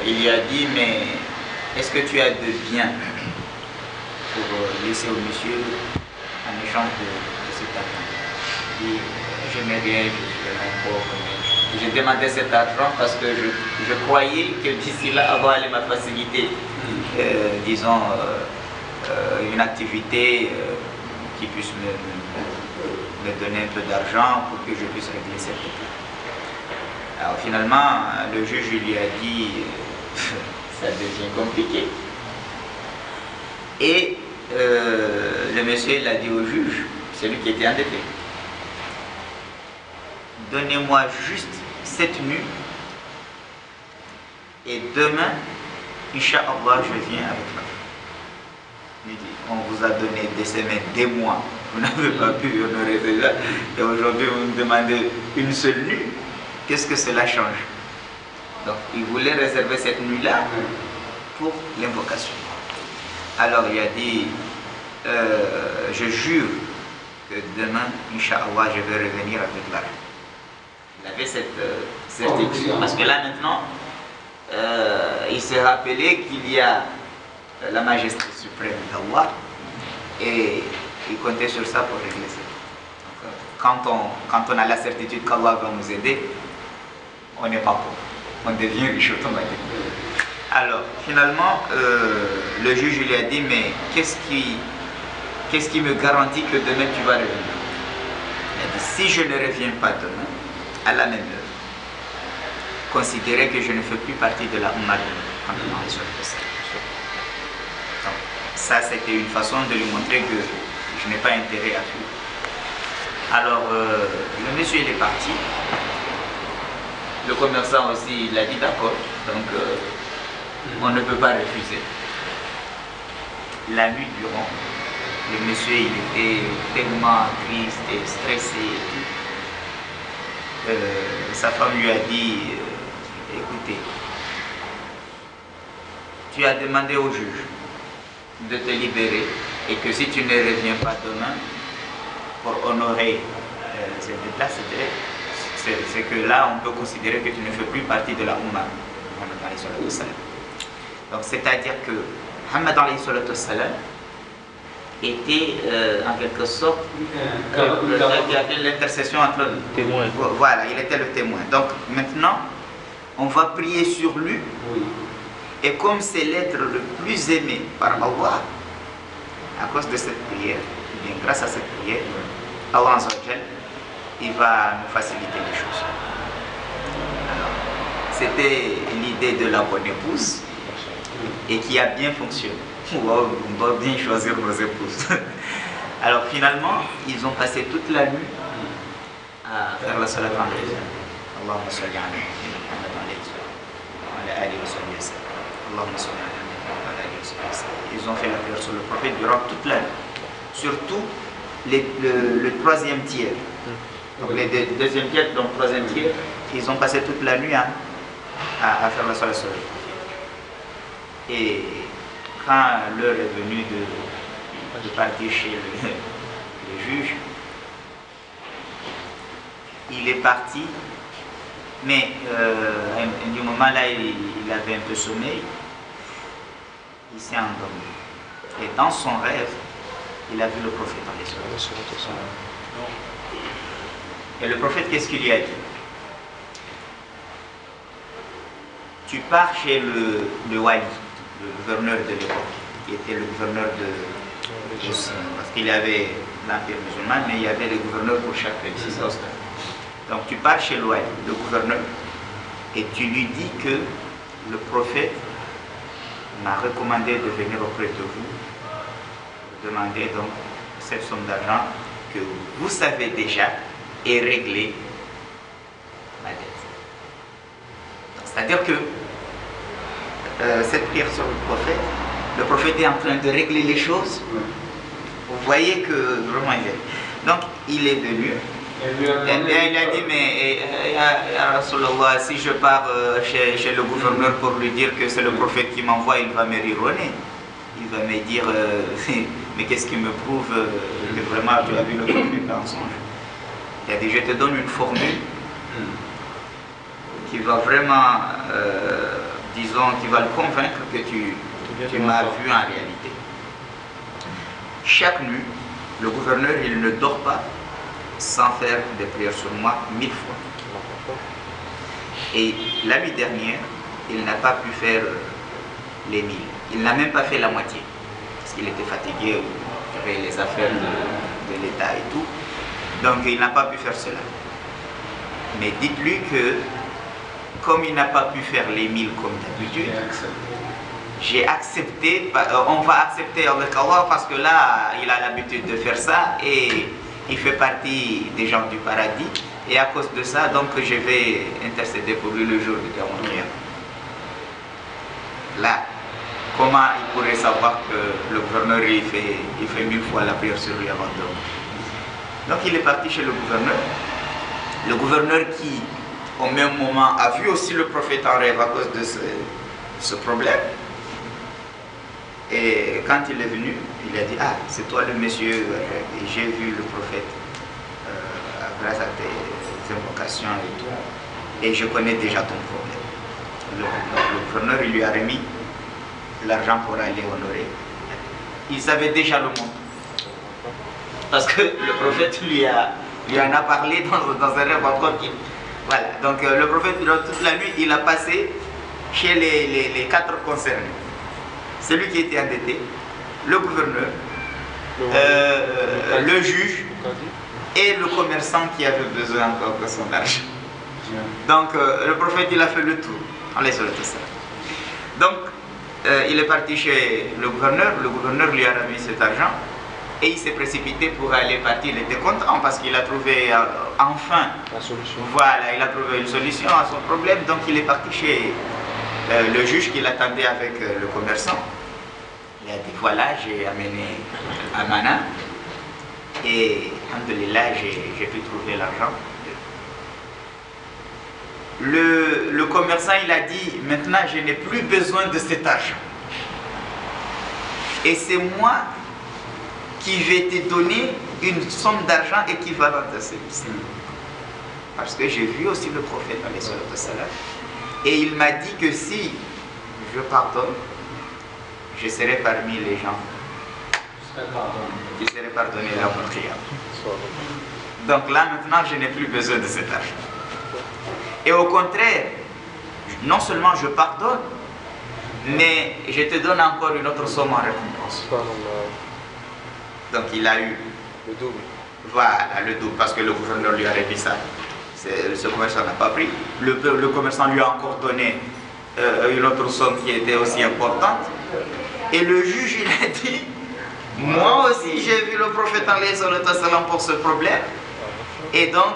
il lui a dit, mais est-ce que tu as de biens pour laisser au monsieur en échange de cet argent? Il dit, je n'ai rien, je suis vraiment pauvre. Je demandais cet argent parce que je croyais que d'ici là, Allah allait me faciliter, disons, une activité qui puisse me donner un peu d'argent pour que je puisse régler cette dette. Alors finalement, le juge lui a dit, ça devient compliqué. Et le monsieur l'a dit au juge, celui qui était endetté, donnez-moi juste cette nuit et demain, Inch'Allah, je viens avec toi. Il dit, on vous a donné des semaines, des mois, vous n'avez pas pu honorer cela, et aujourd'hui vous me demandez une seule nuit. Qu'est-ce que cela change? Donc il voulait réserver cette nuit-là pour l'invocation. Alors il a dit, je jure que demain, Inch'Allah, je vais revenir avec l'argent. Il avait cette certitude, parce que là maintenant, il s'est rappelé qu'il y a la majesté suprême d'Allah et il comptait sur ça pour régler ça. Donc, quand on a la certitude qu'Allah va nous aider, on n'est pas pauvre, on devient riche automatiquement. Alors finalement, le juge lui a dit, mais qu'est-ce qui me garantit que demain tu vas revenir? Il a dit, si je ne reviens pas demain, à la même heure, considérez que je ne fais plus partie de la Ummah de Muhammad. Donc, ça c'était une façon de lui montrer que je n'ai pas intérêt à tout. Alors, le monsieur il est parti. Le commerçant aussi, il a dit d'accord. Donc, on ne peut pas refuser. La nuit durant, le monsieur il était tellement triste et stressé et tout. Sa femme lui a dit, écoutez, tu as demandé au juge de te libérer et que si tu ne reviens pas demain pour honorer cette dette-là, c'est que là on peut considérer que tu ne fais plus partie de la Ummah. Donc c'est-à-dire que Muhammad était en quelque sorte l'intercession entre témoins. Voilà, il était le témoin. Donc maintenant, on va prier sur lui. Et comme c'est l'être le plus aimé par Allah, à cause de cette prière, et bien grâce à cette prière, Allah il va nous faciliter les choses. Alors, c'était l'idée de la bonne épouse et qui a bien fonctionné. Wow, on doit bien choisir nos épouses. Alors finalement, ils ont passé toute la nuit à faire la salat en prière. Allahumma salli ala Muhammad wa ala alihi wa sallam. Allahumma salli ala Muhammad wa ala alihi wa sallam. Ils ont fait la prière sur le prophète durant toute la nuit. Surtout le troisième tiers. Donc le deuxième tiers, donc troisième tiers, ils ont passé toute la nuit à faire la salat sur le prophète. Et quand l'heure est venue de partir chez le juge, il est parti, mais du moment là, il avait un peu sommeil, il s'est endormi. Et dans son rêve, il a vu le prophète dans les yeux. Et le prophète, qu'est-ce qu'il lui a dit? Tu pars chez le wali, le gouverneur de l'époque, qui était le gouverneur de parce qu'il y avait l'empire musulman, mais il y avait les gouverneurs pour chaque pays. Donc tu pars chez le wali, le gouverneur, et tu lui dis que le prophète m'a recommandé de venir auprès de vous, demander donc cette somme d'argent que vous savez déjà et régler ma dette. C'est-à-dire que cette prière sur le prophète est en train de régler les choses. Vous voyez que vraiment il est. Donc il est venu. Et bien il a dit, mais ya Rasulallah, si je pars chez le gouverneur pour lui dire que c'est le prophète qui m'envoie, il va me rironner. Il va me dire, mais qu'est-ce qui me prouve que vraiment tu as vu le prophète dans son jeu? Il a dit, je te donne une formule qui va vraiment disons, qui va le convaincre que tu m'as vu en réalité. Chaque nuit, le gouverneur, il ne dort pas sans faire des prières sur moi 1000 fois. Et la nuit dernière, il n'a pas pu faire les 1000. Il n'a même pas fait la moitié. Parce qu'il était fatigué, il y avait les affaires de l'État et tout. Donc il n'a pas pu faire cela. Mais dites-lui que, comme il n'a pas pu faire les 1000 comme d'habitude, j'ai accepté, on va accepter avec Allah parce que là, il a l'habitude de faire ça et il fait partie des gens du paradis. Et à cause de ça, donc je vais intercéder pour lui le jour du Qiyam. Là, comment il pourrait savoir que le gouverneur il fait 1000 fois la prière sur lui avant de dormir? Donc il est parti chez le gouverneur. Le gouverneur qui, au même moment, a vu aussi le prophète en rêve à cause de ce problème. Et quand il est venu, il a dit: ah, c'est toi le monsieur, et j'ai vu le prophète grâce à tes invocations et tout, et je connais déjà ton problème. Le gouverneur, il lui a remis l'argent pour aller honorer. Il savait déjà le monde. Parce que le prophète lui en a parlé dans un rêve encore. Voilà. Donc le prophète, toute la nuit, il a passé chez les 4 concernés. Celui qui était endetté, le gouverneur, le juge et le commerçant qui avait besoin encore de son argent. Donc le prophète, il a fait le tour. Donc il est parti chez le gouverneur lui a remis cet argent et il s'est précipité pour aller partir. Il était content parce qu'il a trouvé enfin la solution. Voilà, il a trouvé une solution à son problème. Donc il est parti chez le juge qui l'attendait avec le commerçant. Il a dit: voilà, j'ai amené Amana et alhamdoulilah, j'ai pu trouver l'argent. Le commerçant, il a dit: maintenant je n'ai plus besoin de cet argent. Et c'est moi qui vais te donner une somme d'argent équivalente à celle-ci. Parce que j'ai vu aussi le prophète et il m'a dit que si je pardonne, je serai parmi les gens qui seraient pardonnés à mon Qiyam. Donc là maintenant je n'ai plus besoin de cet argent. Et au contraire, non seulement je pardonne, mais je te donne encore une autre somme en récompense. Donc il a eu le double. Voilà, le double, parce que le gouverneur lui a remis ça. Ce commerçant n'a pas pris. Le commerçant lui a encore donné une autre somme qui était aussi importante. Et le juge, il a dit: moi aussi j'ai vu le prophète pour ce problème. Et donc